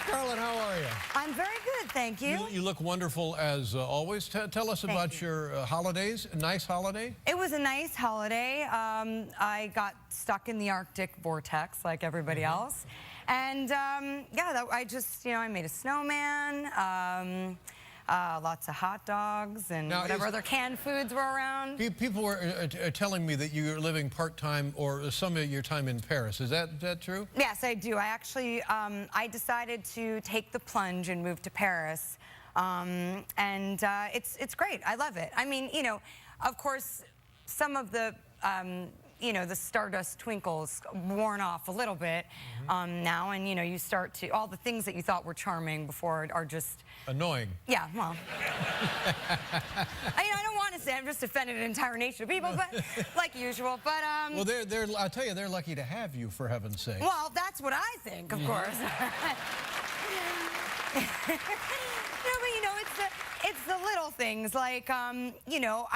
Scarlett, how are you? I'm very good, thank you. You look wonderful as always. Tell us about your holidays. A nice holiday? It was a nice holiday. I got stuck in the Arctic vortex like everybody else. And yeah, I just, I made a snowman, lots of hot dogs, and whatever other canned foods were around. People were telling me that you're living part-time or some of your time in Paris. Is that true? Yes, I do. I actually, I decided to take the plunge and move to Paris. And it's great. I love it. I mean, of course, some of the, the stardust twinkles worn off a little bit now, and you start to, all the things that you thought were charming before are just annoying. Yeah, well, I don't want to say, I'm just offended an entire nation of people, but like usual. But well, I'll tell you, they're lucky to have you, for heaven's sake. Well, that's what I think, of course. No, but it's the little things, like I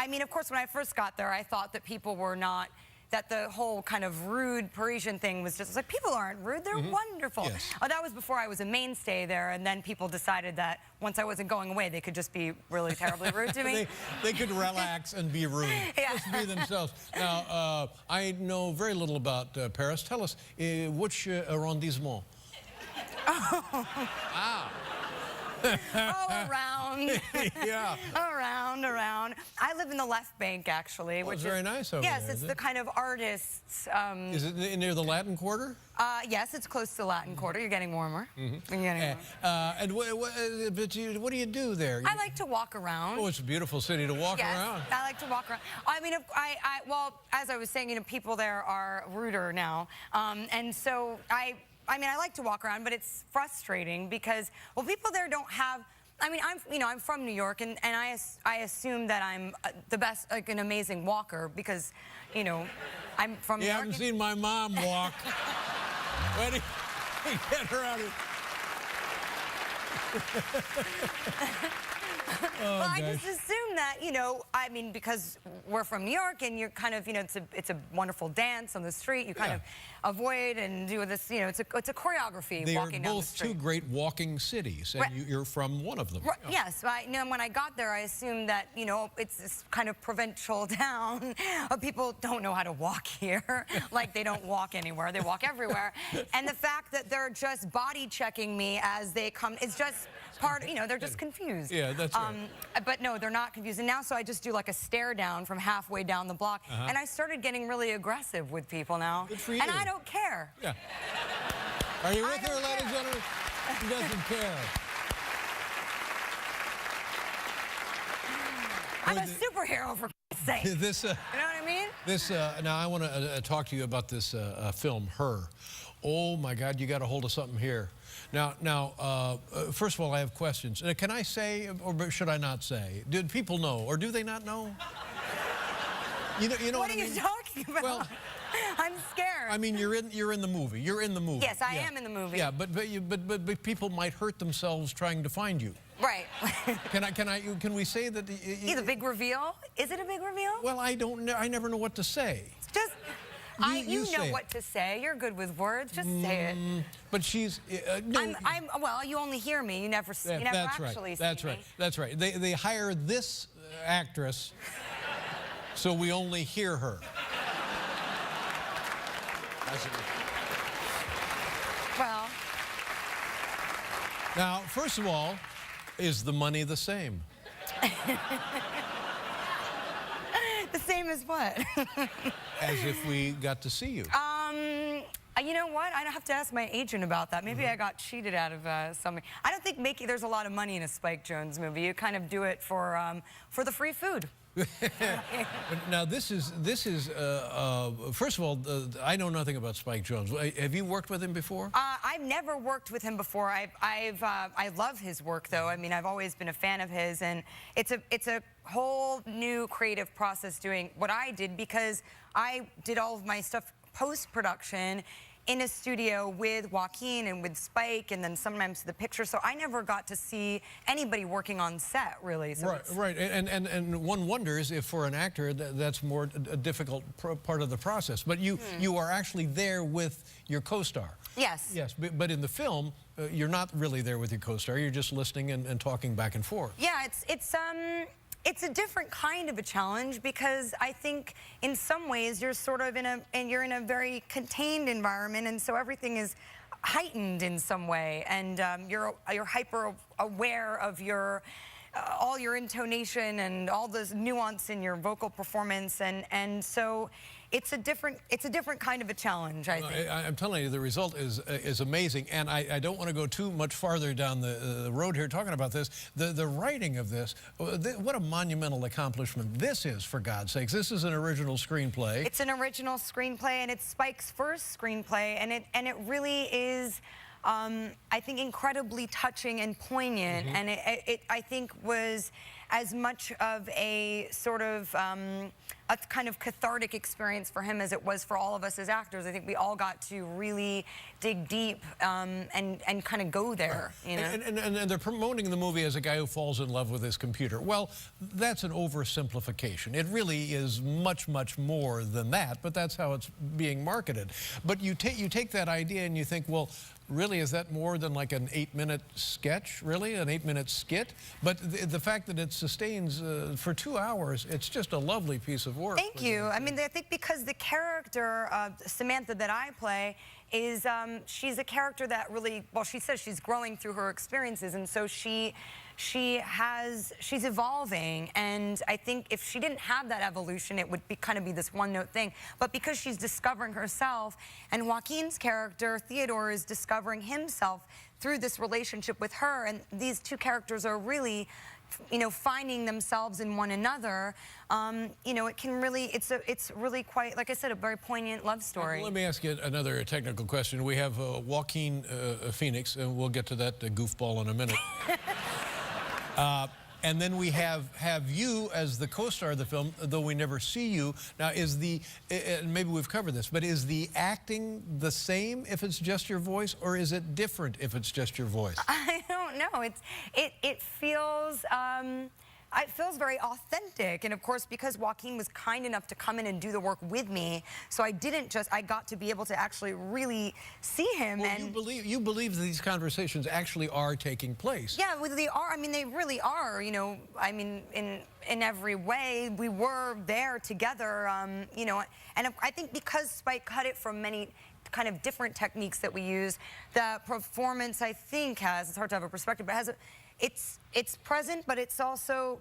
mean, of course, when I first got there, I thought that people were not, that the whole kind of rude Parisian thing was just like, people aren't rude, they're wonderful. Yes. That was before I was a mainstay there, and then people decided that once I wasn't going away, they could just be really terribly rude to me. they could relax and be rude, just be themselves. Now, I know very little about Paris. Tell us, which arrondissement? Oh. Ah. Oh, around. Yeah. Around. I live in the left bank, actually. Which is very nice over there. Yes, it's the kind of artists. Is it near the Latin Quarter? Yes, it's close to the Latin Quarter. You're getting warmer. You're getting warmer. And what do you do there? I like to walk around. Oh, it's a beautiful city to walk around. I like to walk around. I mean, well, as I was saying, people there are ruder now, and so I mean, I like to walk around, but it's frustrating because, well, people there don't have. I mean, I'm from New York, and I assume that I'm the best, like an amazing walker because, I'm from New York. You haven't seen my mom walk. When you get her out of well, I just assume that, I mean, because we're from New York and you're kind of, it's a wonderful dance on the street. You kind of avoid and do this, it's a choreography walking down the street. They are both two great walking cities, and you're from one of them. Right. Yes. When I got there, I assumed that, it's this kind of provincial town. People don't know how to walk here. Like, they don't walk anywhere. They walk everywhere. And the fact that they're just body checking me as they come is just part, they're just confused. Yeah, that's right. But no, they're not confused. And now, so I just do like a stare down from halfway down the block. And I started getting really aggressive with people now. Good for you. And I don't care. Yeah. Are you with her, ladies and gentlemen? She doesn't care. I'm a superhero, for Christ's sake. You know what I mean? Now I want to talk to you about this film, Her. Oh my God, you got a hold of something here. Now, first of all, I have questions. Can I say, or should I not say? Do people know, or do they not know? You know what I mean? What are you talking about? Well, I'm scared. I mean, you're in the movie. You're in the movie. Yes, I am in the movie. Yeah, but people might hurt themselves trying to find you. Right. Can we say that? Is a big reveal? Is it a big reveal? Well, I don't know. I never know what to say. Just. You know what to say. You're good with words. Just say it. But she's. No. Well, you only hear me. You never actually see me. That's right. They hire this actress, so we only hear her. Well. Now, first of all, is the money the same? The same as what? As if we got to see you. You know what? I'd have to ask my agent about that. Maybe I got cheated out of something. I don't think there's a lot of money in a Spike Jonze movie. You kind of do it for the free food. Now this is first of all, I know nothing about Spike Jonze. Have you worked with him before? I've never worked with him before. I love his work, though. I mean, I've always been a fan of his, and it's a whole new creative process doing what I did, because I did all of my stuff post-production in a studio with Joaquin and with Spike and then sometimes the picture. So I never got to see anybody working on set, really. So right. And one wonders if for an actor that's more a difficult part of the process. But you are actually there with your co-star. Yes. Yes, but in the film, you're not really there with your co-star. You're just listening and talking back and forth. Yeah, it's a different kind of a challenge because I think in some ways you're sort of in a very contained environment, and so everything is heightened in some way, and you're hyper aware of your all your intonation and all this nuance in your vocal performance, and so it's a different kind of a challenge, I think. I'm telling you, the result is amazing, and I don't want to go too much farther down the road here talking about this. The writing of this, what a monumental accomplishment this is, for God's sakes. This is an original screenplay. It's an original screenplay, and it's Spike's first screenplay, and it really is, I think, incredibly touching and poignant, and it I think was as much of a sort of a kind of cathartic experience for him as it was for all of us as actors. I think we all got to really dig deep and kind of go there, you know? And they're promoting the movie as a guy who falls in love with his computer. Well, that's an oversimplification. It really is much, much more than that, but that's how it's being marketed. But you take that idea and you think, well, really, is that more than like an 8-minute sketch, really? An 8-minute skit? But the fact that it sustains for 2 hours, it's just a lovely piece of work. Thank you. I mean, I think because the character, Samantha, that I play, is she's a character that really, well, she says she's growing through her experiences, and so she's evolving, and I think if she didn't have that evolution, it would kind of be this one-note thing. But because she's discovering herself, and Joaquin's character, Theodore, is discovering himself through this relationship with her, and these two characters are really, you know, finding themselves in one another, you know, it can really, it's really quite, like I said, a very poignant love story. Let me ask you another technical question. We have Joaquin Phoenix, and we'll get to that goofball in a minute. And then we have you as the co-star of the film, though we never see you. Now, is maybe we've covered this, but is the acting the same if it's just your voice, or is it different if it's just your voice? I don't know. It feels very authentic, and of course, because Joaquin was kind enough to come in and do the work with me, so I got to be able to actually really see him. Well, and you believe that these conversations actually are taking place? Yeah, well, they are. I mean, they really are. You know, I mean, in every way, we were there together. You know, and I think because Spike cut it from many kind of different techniques that we use, the performance, I think, it's hard to have a perspective, but it's present, but it's also,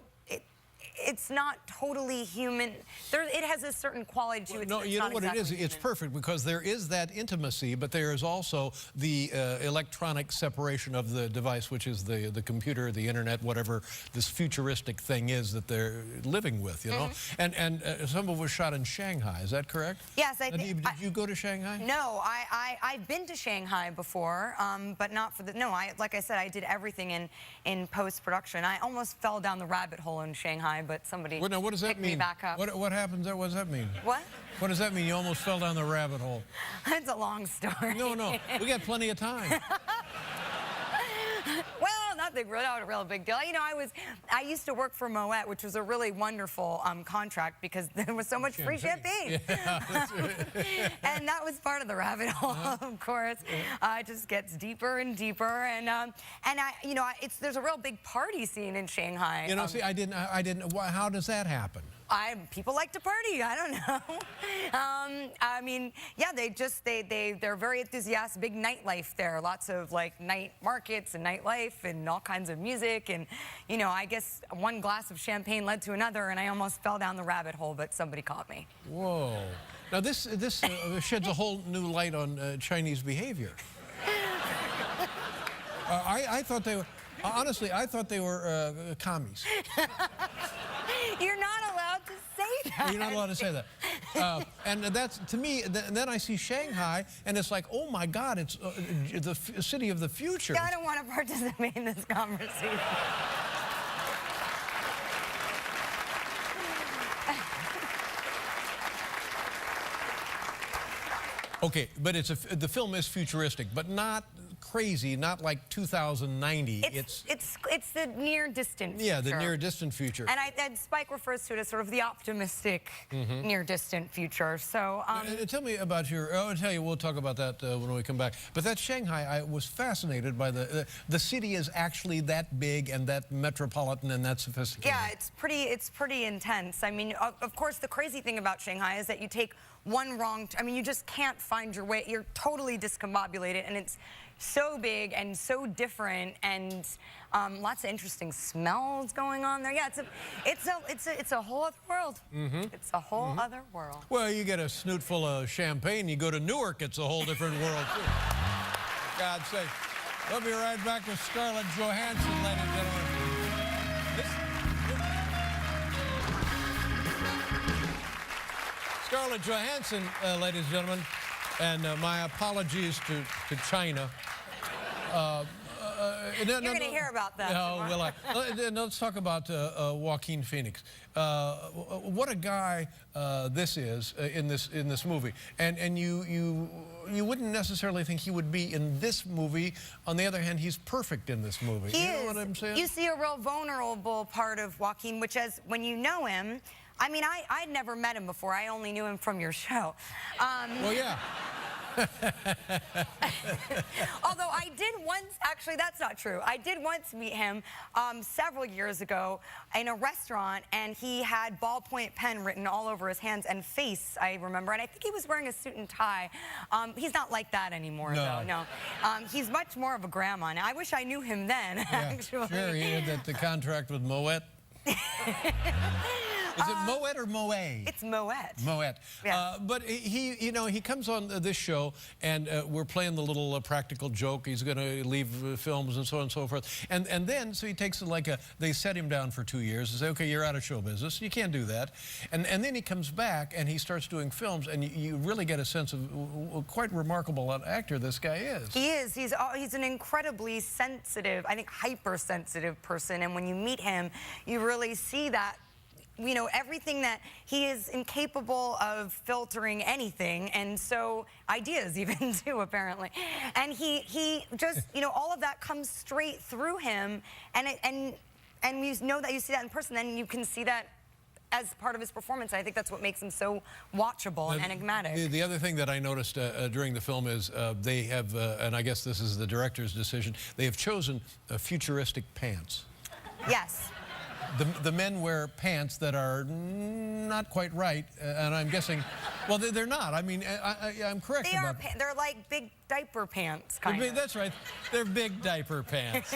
it's not totally human. It has a certain quality to it. No, you know what it is? It's perfect because there is that intimacy, but there is also the electronic separation of the device, which is the computer, the internet, whatever this futuristic thing is that they're living with, you know? And some of it was shot in Shanghai, is that correct? Yes, Did you go to Shanghai? No, I've been to Shanghai before, but not for the, no, like I said, I did everything in post-production. I almost fell down the rabbit hole in Shanghai, but somebody Well, now, what does that picked mean? me back up. What happens there? What does that mean? What? What does that mean? You almost fell down the rabbit hole. It's a long story. No, we got plenty of time. Well, not a real big deal. You know, I used to work for Moet, which was a really wonderful contract because there was so much free champagne. Yeah, and that was part of the rabbit hole, of course. It just gets deeper and deeper, and you know, there's a real big party scene in Shanghai. You know, see, I didn't. How does that happen? People like to party. I don't know. I mean, yeah, they're very enthusiastic. Big nightlife there. Lots of like night markets and nightlife and all kinds of music. And you know, I guess one glass of champagne led to another, and I almost fell down the rabbit hole, but somebody caught me. Whoa. Now this sheds a whole new light on Chinese behavior. I thought they were. Honestly, I thought they were commies. You're not allowed to say that. You're not allowed to say that. And that's, to me, then I see Shanghai, and it's like, oh my God, it's the city of the future. I don't want to participate in this conversation. Okay, but the film is futuristic, but not crazy, not like 2090. It's the near distant future. Yeah, the near distant future. And Spike refers to it as sort of the optimistic near distant future. So tell me about your. I'll tell you. We'll talk about that when we come back. But that Shanghai, I was fascinated by the city is actually that big and that metropolitan and that sophisticated. Yeah, it's pretty intense. I mean, of course, the crazy thing about Shanghai is that you take one wrong. I mean, you just can't find your way. You're totally discombobulated, and it's so big and so different, and lots of interesting smells going on there. Yeah, it's a whole other world. It's a whole other world. Well, you get a snoot full of champagne, you go to Newark, it's a whole different world too. For God's sake. We'll be right back with Scarlett Johansson, ladies and gentlemen. Scarlett Johansson, ladies and gentlemen, and my apologies to China. You're going to hear about that. No, well, let's talk about Joaquin Phoenix. What a guy this is in this movie, and you wouldn't necessarily think he would be in this movie. On the other hand, he's perfect in this movie. He you know is. What I'm saying? You see a real vulnerable part of Joaquin, which is when you know him. I mean, I'd never met him before. I only knew him from your show. Well, yeah. Although I did once, actually that's not true. I did once meet him several years ago in a restaurant, and he had ballpoint pen written all over his hands and face, I remember, and I think he was wearing a suit and tie. He's not like that anymore, though, no. He's much more of a grandma now. I wish I knew him then, actually. Sure, he had the contract with Moet. Is it Moet or Moet? It's Moet. Moet. Yes. But he comes on this show, and we're playing the little practical joke. He's going to leave films and so on and so forth. And then, so he takes they set him down for 2 years and say, okay, you're out of show business. You can't do that. And then he comes back, and he starts doing films, and you really get a sense of quite remarkable actor this guy is. He is. He's an incredibly sensitive, I think hypersensitive person. And when you meet him, you really see that, you know, everything that he is incapable of filtering anything, and so ideas even too, apparently. And he just, you know, all of that comes straight through him, and you know that you see that in person, then you can see that as part of his performance. I think that's what makes him so watchable and enigmatic. The other thing that I noticed during the film is they have, and I guess this is the director's decision, they have chosen futuristic pants. Yes. The men wear pants that are not quite right, and I'm guessing, well, they're not. I mean, I'm correct about that. They're like big diaper pants, kind of. That's right. They're big diaper pants.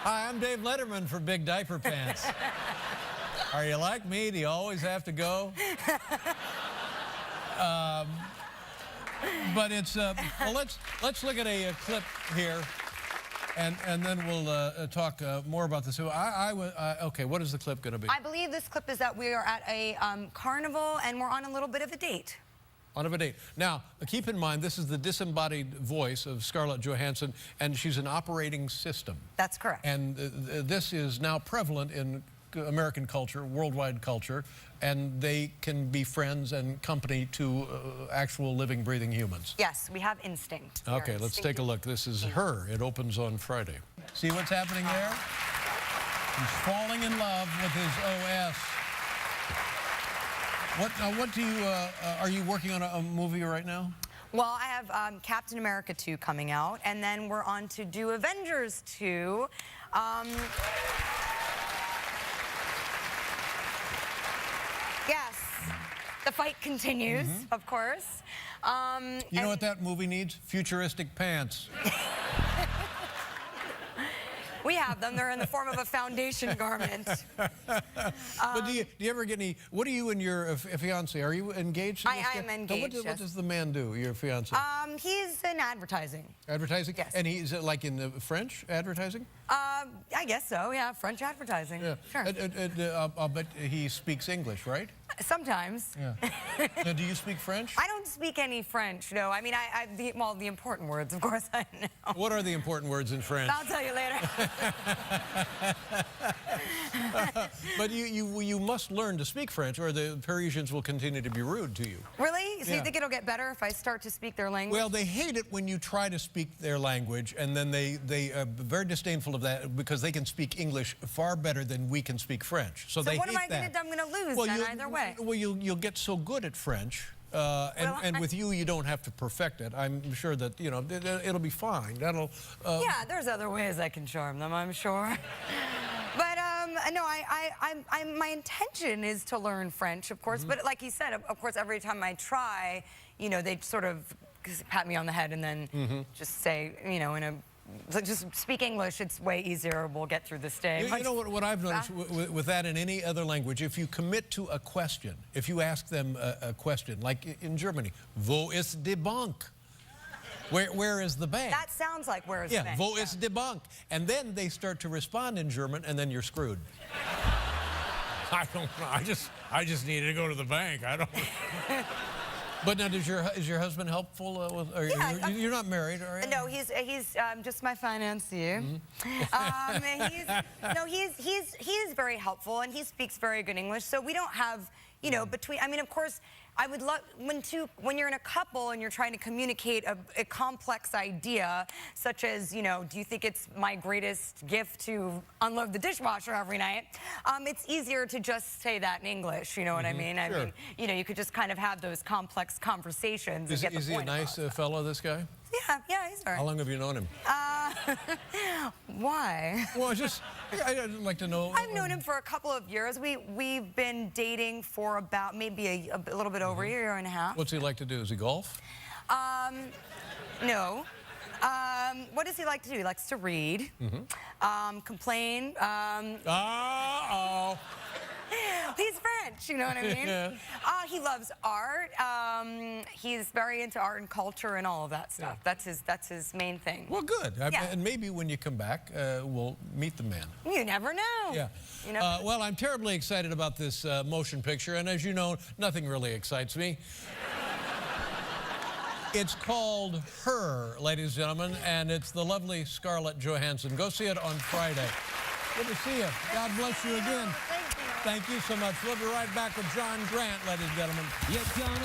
Hi, I'm Dave Letterman for Big Diaper Pants. Are you like me? Do you always have to go? But it's, well, let's look at a clip here. And then we'll talk more about this. Okay, what is the clip going to be? I believe this clip is that we are at a carnival and we're on a little bit of a date. On a date. Now, keep in mind, this is the disembodied voice of Scarlett Johansson, and she's an operating system. That's correct. And this is now prevalent in American culture, worldwide culture, and they can be friends and company to actual living, breathing humans. Yes, we have instinct. Okay, let's take a look. This is Her. It opens on Friday. See what's happening there? He's falling in love with his OS. What do you, are you working on a movie right now? Well, I have Captain America 2 coming out, and then we're on to do Avengers 2. Yes, the fight continues, of course. You know what that movie needs? Futuristic pants. We have them. They're in the form of a foundation garment. But do you ever get any, what are you and your fiance, are you engaged? I am engaged, What does the man do, your fiance? He's in advertising. Advertising? Yes. And he's like in the French advertising? I guess so, yeah, French advertising. Yeah. Sure. I'll bet he speaks English, right? Sometimes. Yeah. Now, do you speak French? I don't speak any French, no. I mean, well, the important words, of course, I know. What are the important words in French? I'll tell you later. But you must learn to speak French, or the Parisians will continue to be rude to you. Really? So Yeah. you think it'll get better if I start to speak their language? Well, they hate it when you try to speak their language, and then they are very disdainful of that because they can speak English far better than we can speak French. So they what hate am I that. I'm going to lose Well, then either way. Well, you'll get so good at French, and with you don't have to perfect it. I'm sure that it'll be fine. That'll. Yeah, there's other ways I can charm them, I'm sure. But no, my intention is to learn French, of course. But like you said, of course, every time I try, they sort of pat me on the head and then just say, just speak English. It's way easier. We'll get through this day. You know what I've noticed with that in any other language, if you commit to a question, if you ask them a question, like in Germany, wo ist die Bank? Where is the bank? That sounds like where is the bank? Wo ist die Bank? And then they start to respond in German, and then you're screwed. I don't know. I just needed to go to the bank. I don't. But now, is your husband helpful? You're not married, are you? No, he's just my financier. He is very helpful, and he speaks very good English. So we don't have, between. I mean, of course, I would love when you're in a couple and you're trying to communicate a complex idea, such as, do you think it's my greatest gift to unload the dishwasher every night? It's easier to just say that in English. You know what I mean? Sure. I mean, you could just kind of have those complex conversations. Is and get the he a point nice fellow, this guy? Yeah, he's all right. How long have you known him? Why? Well, I'd like to know. I've known him for a couple of years. We've been dating for about maybe a little bit over a year and a half. What's he like to do? Does he golf? No. What does he like to do? He likes to read, complain. He's French, you know what I mean? Yeah. He loves art. He's very into art and culture and all of that stuff. Yeah. That's his main thing. Well, good. Yeah. And maybe when you come back, we'll meet the man. You never know. Yeah. You never Well, I'm terribly excited about this motion picture, and as you know, nothing really excites me. It's called Her, ladies and gentlemen, and it's the lovely Scarlett Johansson. Go see it on Friday. Good to see you. God bless you again. Thank you. Thank you so much. We'll be right back with John Grant, ladies and gentlemen.